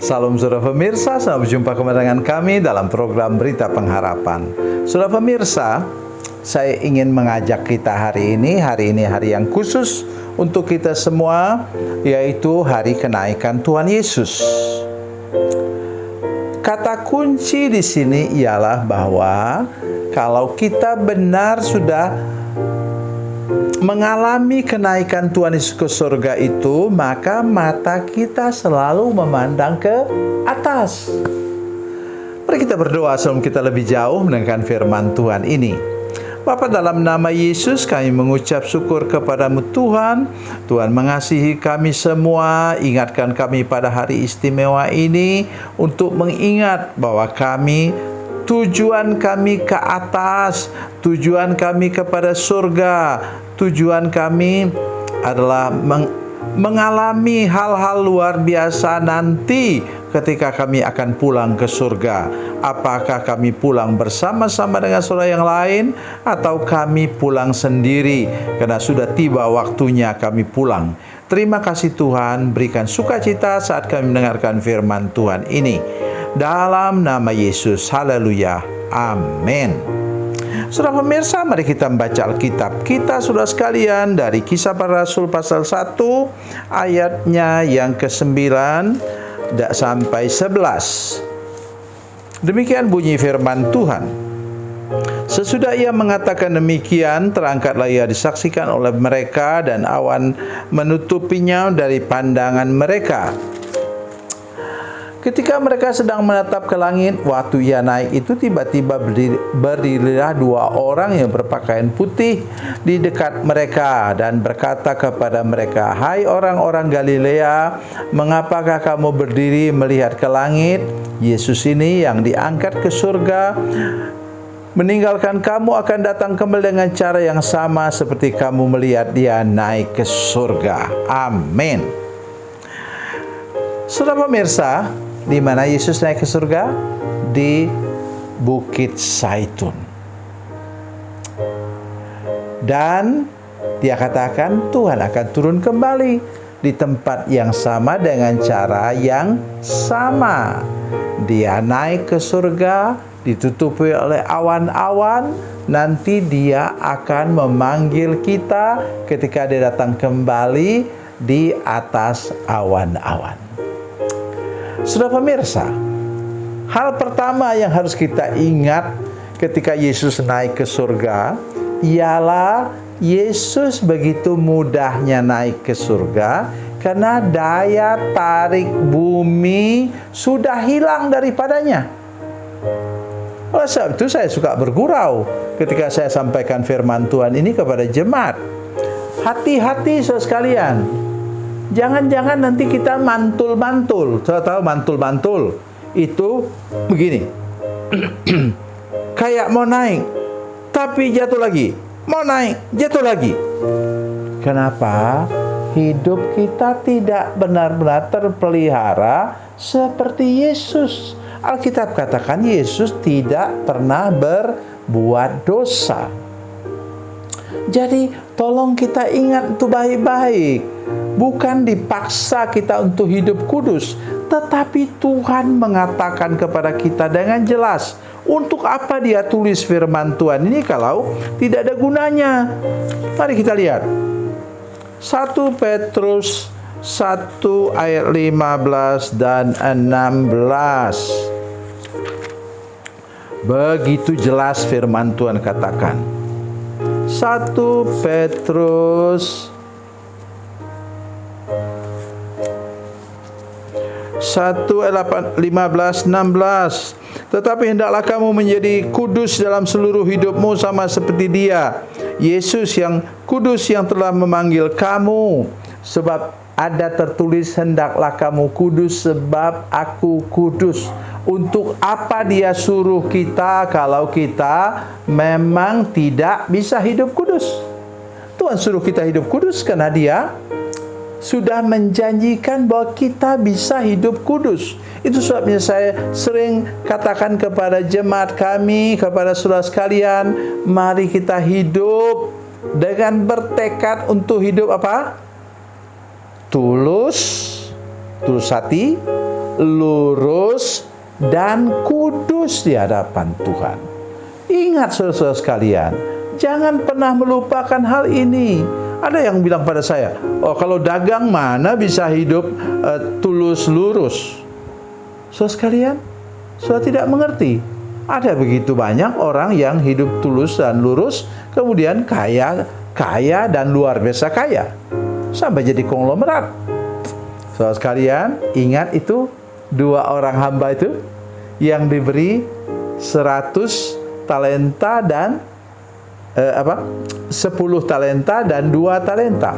Salam saudara pemirsa, selamat berjumpa kembali dengan kami dalam program Berita Pengharapan. Saudara pemirsa, saya ingin mengajak kita hari ini hari yang khusus untuk kita semua, yaitu hari kenaikan Tuhan Yesus. Kata kunci di sini ialah bahwa kalau kita benar sudah mengalami kenaikan Tuhan Yesus ke surga itu, maka mata kita selalu memandang ke atas. Mari kita berdoa sebelum kita lebih jauh mendengarkan firman Tuhan ini. Bapa, dalam nama Yesus kami mengucap syukur kepadamu Tuhan. Tuhan mengasihi kami semua, ingatkan kami pada hari istimewa ini untuk mengingat bahwa tujuan kami ke atas, tujuan kami kepada surga, tujuan kami adalah mengalami hal-hal luar biasa nanti ketika kami akan pulang ke surga. Apakah kami pulang bersama-sama dengan saudara yang lain atau kami pulang sendiri karena sudah tiba waktunya kami pulang. Terima kasih Tuhan, berikan sukacita saat kami mendengarkan firman Tuhan ini. Dalam nama Yesus, haleluya, amin. Saudara pemirsa, mari kita membaca Alkitab kita saudara sekalian dari Kisah Para Rasul pasal 1 ayatnya yang ke-9 sampai 11. Demikian bunyi firman Tuhan. Sesudah ia mengatakan demikian, terangkatlah ia disaksikan oleh mereka dan awan menutupinya dari pandangan mereka. Ketika mereka sedang menatap ke langit, waktu ia naik itu tiba-tiba berdirilah dua orang yang berpakaian putih di dekat mereka dan berkata kepada mereka, "Hai orang-orang Galilea, mengapakah kamu berdiri melihat ke langit? Yesus ini yang diangkat ke surga meninggalkan kamu akan datang kembali dengan cara yang sama seperti kamu melihat dia naik ke surga." Amin. Saudara pemirsa, di mana Yesus naik ke surga? Di Bukit Zaitun. Dan dia katakan Tuhan akan turun kembali di tempat yang sama dengan cara yang sama. Dia naik ke surga, ditutupi oleh awan-awan. Nanti dia akan memanggil kita ketika dia datang kembali di atas awan-awan. Saudara pemirsa, hal pertama yang harus kita ingat ketika Yesus naik ke surga ialah Yesus begitu mudahnya naik ke surga karena daya tarik bumi sudah hilang daripadanya. Oleh sebab itu saya suka bergurau ketika saya sampaikan firman Tuhan ini kepada jemaat. Hati-hati saudara sekalian. Jangan-jangan nanti kita mantul-mantul. Saya tahu mantul-mantul itu begini. Kayak mau naik, tapi jatuh lagi. Mau naik, jatuh lagi. Kenapa? Hidup kita tidak benar-benar terpelihara seperti Yesus. Alkitab katakan Yesus tidak pernah berbuat dosa. Jadi tolong kita ingat itu baik-baik. Bukan dipaksa kita untuk hidup kudus, tetapi Tuhan mengatakan kepada kita dengan jelas, untuk apa dia tulis firman Tuhan ini kalau tidak ada gunanya. Mari kita lihat 1 Petrus 1 ayat 15 dan 16. Begitu jelas firman Tuhan katakan. 1 Petrus 1:15-16. Tetapi hendaklah kamu menjadi kudus dalam seluruh hidupmu sama seperti Dia, Yesus yang kudus yang telah memanggil kamu. Sebab ada tertulis, hendaklah kamu kudus sebab aku kudus. Untuk apa Dia suruh kita kalau kita memang tidak bisa hidup kudus? Tuhan suruh kita hidup kudus karena Dia sudah menjanjikan bahwa kita bisa hidup kudus. Itu sebabnya saya sering katakan kepada jemaat kami, kepada saudara sekalian, mari kita hidup dengan bertekad untuk hidup apa? Tulus hati, lurus, dan kudus di hadapan Tuhan. Ingat saudara-saudara sekalian, jangan pernah melupakan hal ini. Ada yang bilang pada saya, oh kalau dagang mana bisa hidup tulus lurus. Saudara sekalian, saudara tidak mengerti. Ada begitu banyak orang yang hidup tulus dan lurus, kemudian kaya dan luar biasa kaya, sampai jadi konglomerat. Saudara sekalian, ingat itu 2 orang hamba itu yang diberi 100 talenta dan 10 talenta dan 2 talenta.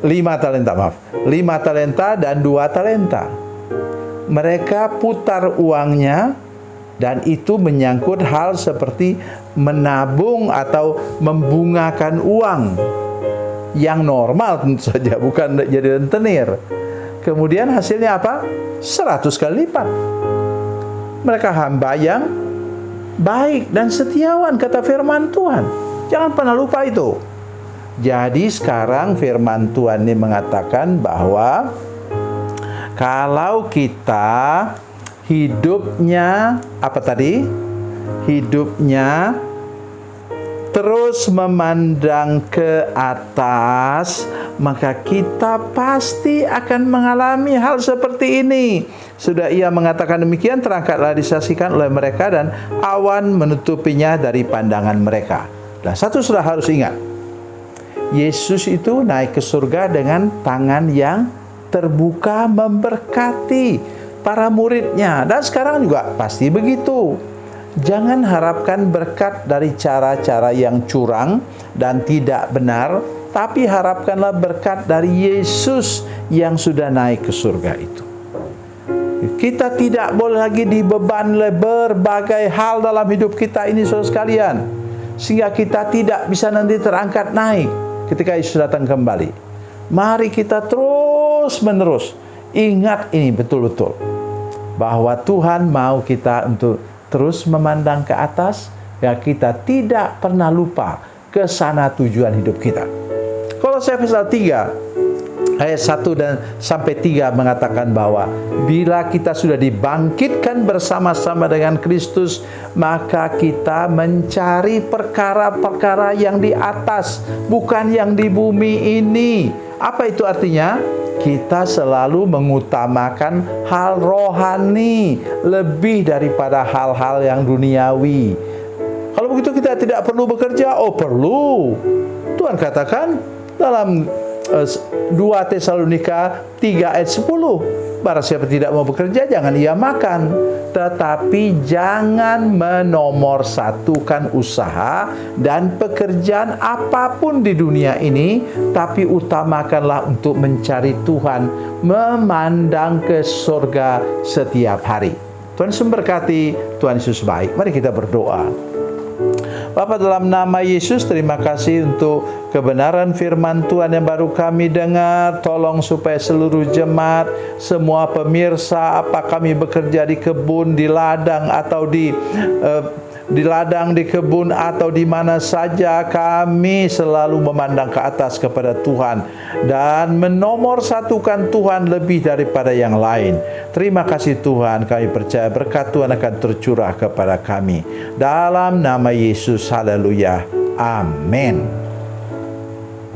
5 talenta, maaf. 5 talenta dan 2 talenta. Mereka putar uangnya, dan itu menyangkut hal seperti menabung atau membungakan uang yang normal tentu saja, bukan jadi rentenir. Kemudian hasilnya apa? 100 kali lipat. Mereka hamba yang baik dan setiawan, kata firman Tuhan. Jangan pernah lupa itu. Jadi sekarang firman Tuhan ini mengatakan bahwa kalau kita hidupnya apa tadi? Hidupnya terus memandang ke atas, maka kita pasti akan mengalami hal seperti ini. Sudah ia mengatakan demikian, terangkatlah disaksikan oleh mereka dan awan menutupinya dari pandangan mereka. Nah, satu sudah harus ingat. Yesus itu naik ke surga dengan tangan yang terbuka memberkati para muridnya. Dan sekarang juga pasti begitu. Jangan harapkan berkat dari cara-cara yang curang dan tidak benar, tapi harapkanlah berkat dari Yesus yang sudah naik ke surga itu. Kita tidak boleh lagi dibeban oleh berbagai hal dalam hidup kita ini, saudara sekalian, sehingga kita tidak bisa nanti terangkat naik ketika Yesus datang kembali. Mari kita terus-menerus ingat ini betul-betul, bahwa Tuhan mau kita untuk terus memandang ke atas, ya kita tidak pernah lupa ke sana tujuan hidup kita. Kolose pasal 3 ayat 1 dan sampai 3 mengatakan bahwa bila kita sudah dibangkitkan bersama-sama dengan Kristus, maka kita mencari perkara-perkara yang di atas, bukan yang di bumi ini. Apa itu artinya? Kita selalu mengutamakan hal rohani lebih daripada hal-hal yang duniawi. Kalau begitu kita tidak perlu bekerja. Oh, perlu. Tuhan katakan dalam 2 Tesalonika 3 ayat 10, barang siapa tidak mau bekerja, jangan ia makan. Tetapi jangan menomorsatukan usaha dan pekerjaan apapun di dunia ini, tapi utamakanlah untuk mencari Tuhan, memandang ke surga setiap hari. Tuhan Yesus memberkati, Tuhan Yesus baik. Mari kita berdoa. Bapa, dalam nama Yesus, terima kasih untuk kebenaran firman Tuhan yang baru kami dengar. Tolong supaya seluruh jemaat, semua pemirsa, apa kami bekerja di kebun, di ladang, atau di ladang, di kebun, atau di mana saja, kami selalu memandang ke atas kepada Tuhan dan menomorsatukan Tuhan lebih daripada yang lain. Terima kasih Tuhan, kami percaya berkat Tuhan akan tercurah kepada kami. Dalam nama Yesus, haleluya, amin.